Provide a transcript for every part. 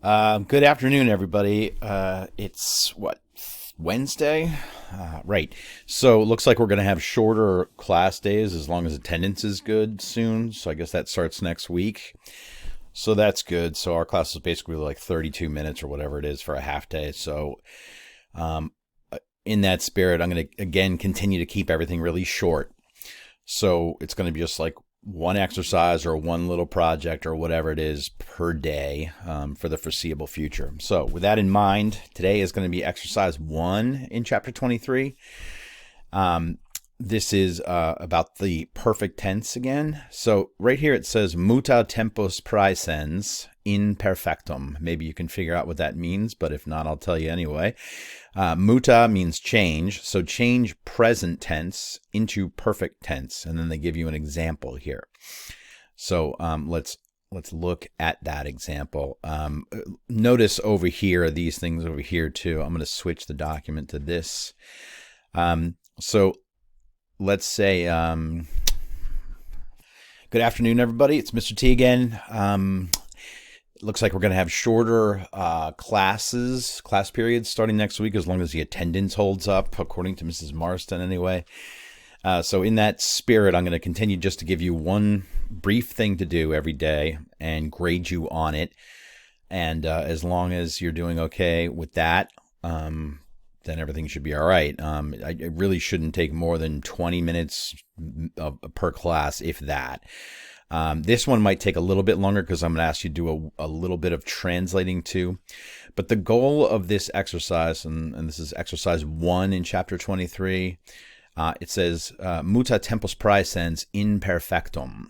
Good afternoon, everybody. It's what, Wednesday? Right. So it looks like we're going to have shorter class days as long as attendance is good soon. So I guess that starts next week. So that's good. So our class is basically like 32 minutes or whatever it is for a half day. So um, in that spirit, I'm going to again continue to keep everything really short. So it's going to be just like one exercise or one little project or whatever it is per day for the foreseeable future. So, with that in mind, today is going to be exercise 1 in chapter 23. This is about the perfect tense again. So, right here it says muta tempus praesens in perfectum. Maybe you can figure out what that means, but if not, I'll tell you anyway. Muta means change, so change present tense into perfect tense, and then they give you an example here. So let's look at that example. Notice over here, these things over here too. I'm going to switch the document to this. So let's say, good afternoon, everybody. It's Mr. T again. Looks like we're going to have shorter class periods starting next week, as long as the attendance holds up, according to Mrs. Marston anyway. So in that spirit, I'm going to continue just to give you one brief thing to do every day and grade you on it. And as long as you're doing okay with that, then everything should be all right. It really shouldn't take more than 20 minutes per class, if that. This one might take a little bit longer because I'm going to ask you to do a little bit of translating too. But the goal of this exercise, and this is exercise 1 in chapter 23, it says, muta tempus praesens in perfectum.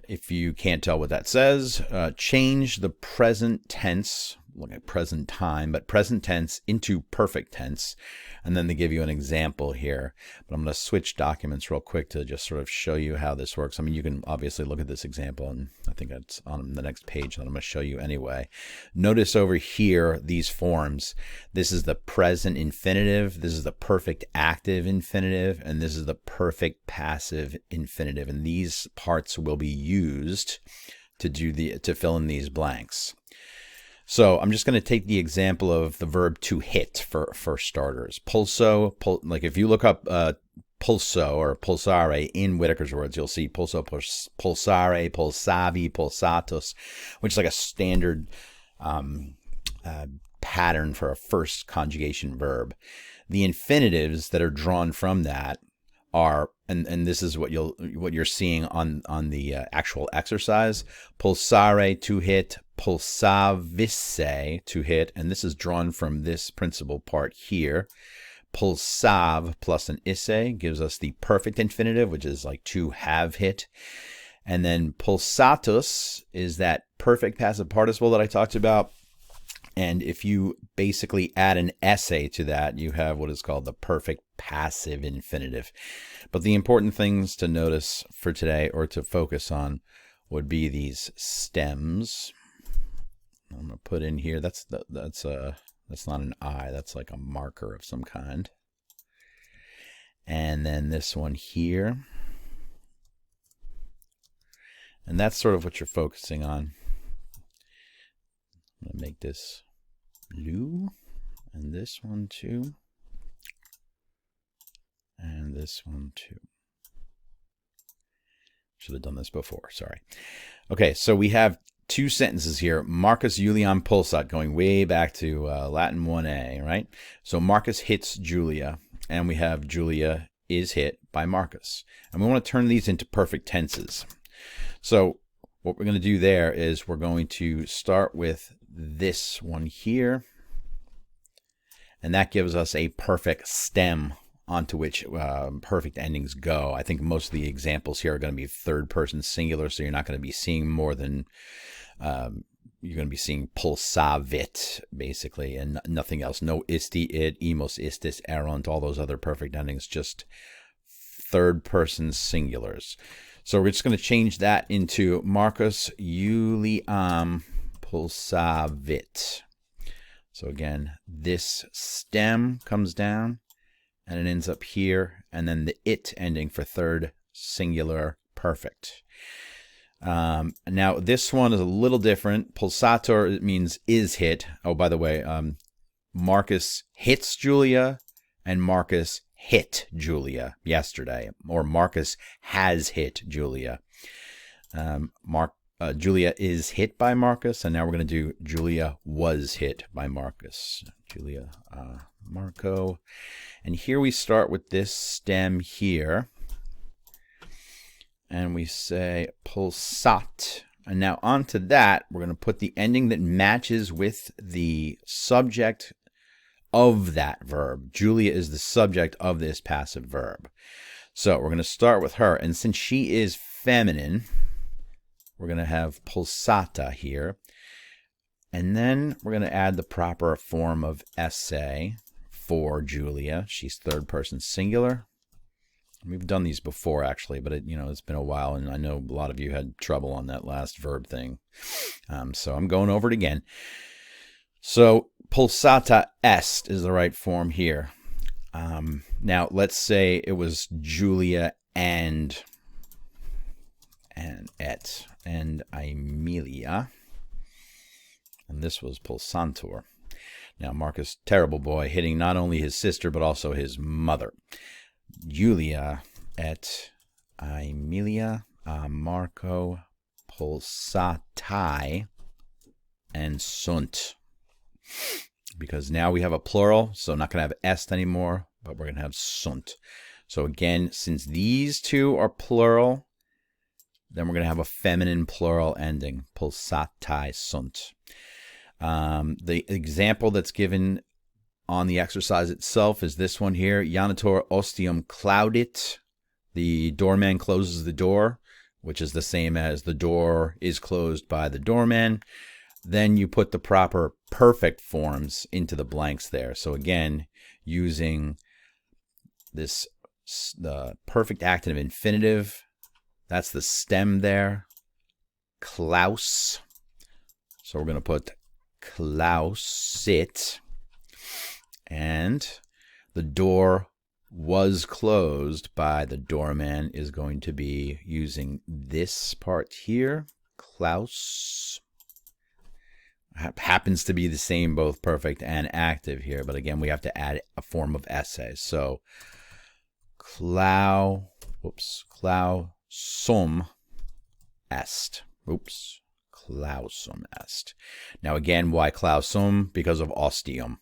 If you can't tell what that says, change the present tense, look at present time, but present tense into perfect tense. And then they give you an example here. But I'm going to switch documents real quick to just sort of show you how this works. I mean, you can obviously look at this example, and I think that's on the next page that I'm going to show you anyway. Notice over here, these forms. This is the present infinitive. This is the perfect active infinitive. And this is the perfect passive infinitive. And these parts will be used to fill in these blanks. So I'm just going to take the example of the verb to hit for starters. Pulso, like if you look up pulso or pulsare in Whitaker's words, you'll see pulso, pulsare, pulsavi, pulsatus, which is like a standard pattern for a first conjugation verb. The infinitives that are drawn from that are, and this is what you're seeing on the actual exercise: pulsare, to hit; pulsavisse, to hit, and this is drawn from this principal part here. Pulsav plus an isse gives us the perfect infinitive, which is like to have hit. And then pulsatus is that perfect passive participle that I talked about. And if you basically add an esse to that, you have what is called the perfect passive infinitive. But the important things to notice for today, or to focus on, would be these stems. I'm going to put in here, that's not an I, that's like a marker of some kind. And then this one here. And that's sort of what you're focusing on. I'm going to make this blue, and this one too, and this one too. Should have done this before, sorry. Okay, so we have two sentences here. Marcus Julian pulsat, going way back to Latin 1A, right? So Marcus hits Julia, and we have Julia is hit by Marcus. And we want to turn these into perfect tenses. So what we're going to do there is we're going to start with this one here, and that gives us a perfect stem onto which perfect endings go. I think most of the examples here are going to be third person singular, so you're not going to be seeing more than you're going to be seeing pulsavit basically, and nothing else. No isti, it, imos, istis, erunt, all those other perfect endings, just third person singulars. So we're just going to change that into Marcus Juliam pulsavit. So again, this stem comes down and it ends up here, and then the it ending for third singular perfect. Now this one is a little different. Pulsator, it means is hit. Oh, by the way, Marcus hits Julia and Marcus hit Julia yesterday, or Marcus has hit Julia. Julia is hit by Marcus, and now we're going to do Julia was hit by Marcus. Julia, Marco. And here we start with this stem here. And we say pulsat. And now onto that, we're going to put the ending that matches with the subject of that verb. Julia is the subject of this passive verb. So we're going to start with her. And since she is feminine, we're going to have pulsata here. And then we're going to add the proper form of esse for Julia. She's third person singular. We've done these before, actually, but it's been a while, and I know a lot of you had trouble on that last verb thing. So I'm going over it again. So pulsata est is the right form here. Now let's say it was Julia and Aemilia, and this was pulsantur. Now Marcus, terrible boy, hitting not only his sister but also his mother. Julia et Aemilia Marco pulsatai and sunt. Because now we have a plural, so not going to have est anymore, but we're going to have sunt. So again, since these two are plural, then we're going to have a feminine plural ending, pulsatai sunt. The example that's given on the exercise itself is this one here. Janitor ostium claudit. The doorman closes the door, which is the same as the door is closed by the doorman. Then you put the proper perfect forms into the blanks there. So again, using the perfect active infinitive, that's the stem there. Klaus. So we're going to put klausit. And the door was closed by the doorman is going to be using this part here. Klaus. Happens to be the same, both perfect and active here. But again, we have to add a form of esse. So klausum est. Klausum est. Now again, why klausum? Because of ostium.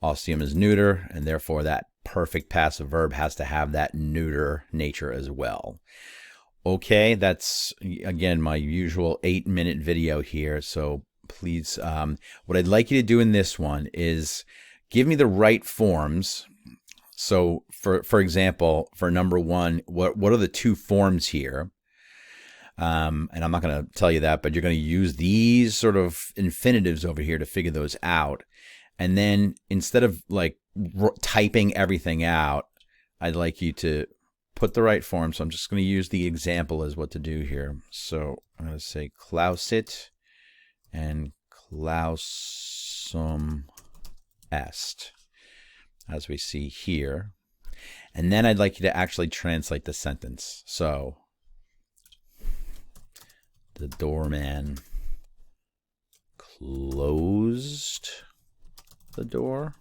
Ostium is neuter, and therefore that perfect passive verb has to have that neuter nature as well. Okay, that's, again, my usual 8-minute video here. So please, what I'd like you to do in this one is give me the right forms. So, for example, for number one, what are the two forms here? And I'm not going to tell you that, but you're going to use these sort of infinitives over here to figure those out. And then instead of like typing everything out, I'd like you to put the right form. So I'm just going to use the example as what to do here. So I'm going to say klausit and klausum est, as we see here. And then I'd like you to actually translate the sentence. So the doorman closed the door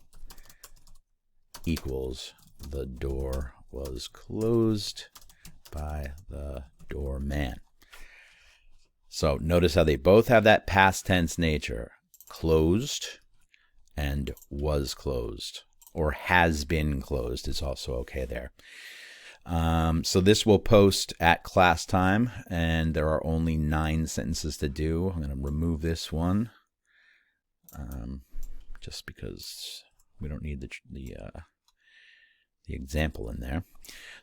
equals the door was closed by the doorman. So notice how they both have that past tense nature. Closed and was closed, or has been closed is also okay there. So this will post at class time, and there are only 9 sentences to do. I'm going to remove this one. Just because we don't need the example in there.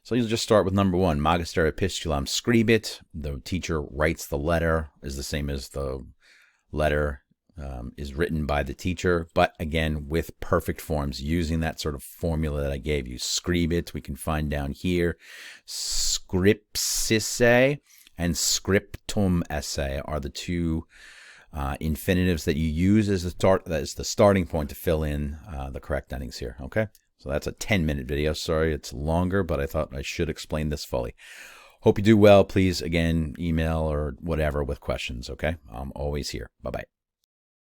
So you'll just start with number 1. Magister epistulam scribit. The teacher writes the letter, is the same as the letter is written by the teacher, but again with perfect forms, using that sort of formula that I gave you. Scribit, we can find down here. Scripsisse and scriptum esse are the two infinitives that you use as the starting point to fill in the correct endings here. Okay, so that's a 10-minute video. Sorry it's longer, but I thought I should explain this fully. Hope you do well. Please, again, email or whatever with questions, okay? I'm always here. Bye-bye.